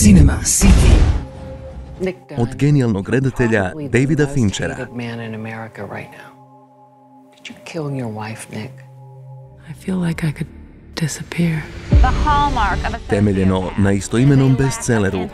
Cinema City. Od genijalnog redatelja Davida Finchera. Did you kill your wife, Nick? I feel like I could disappear. The hallmark of a Temeljeno na istoimenom bestselleru.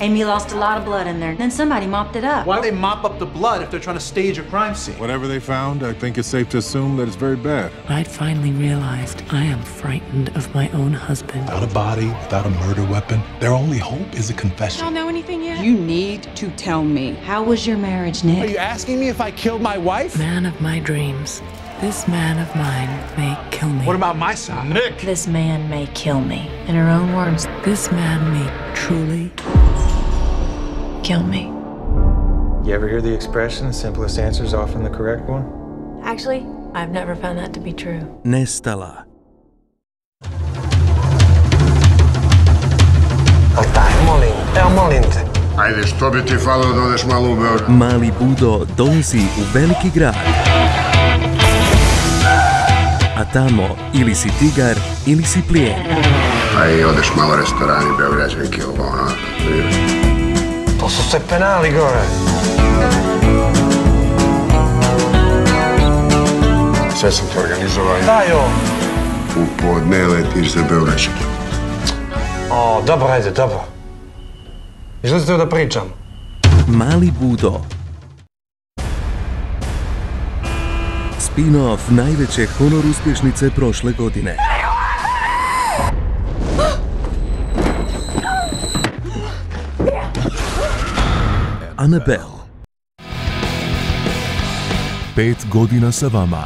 Amy lost a lot of blood in there. Then somebody mopped it up. Why would they mop up the blood if they're trying to stage a crime scene? Whatever they found, I think it's safe to assume that it's very bad. I'd finally realized I am frightened of my own husband. Without a body, without a murder weapon, their only hope is a confession. Y'all know anything yet? You need to tell me. How was your marriage, Nick? Are you asking me if I killed my wife? Man of my dreams. This man of mine may kill me. What about my son? Nick! This man may kill me. In her own words, This man may truly kill me. You ever hear the expression, the simplest answer is often the correct one? actually, I've never found that to be true. Nestala. Daj, molim te. Ajde, što bi ti falilo da odeš malo u Beograd? Mali Budo dolazi u veliki grad. A tamo ili si tigar ili si plijen. A i odeš malo restorani, beograđanke, ovo, ono. To su sve penali gore. Sve sam te organizovao. Daj ovo. U podne letiš za Beograđanke. O, dobro, ajde, dobro. Izlazite da pričam. Mali Budo. Spin-off najveće honor uspješnice prošle godine. Annabelle. 5 godina sa vama.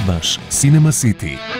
Vaš Cinema City.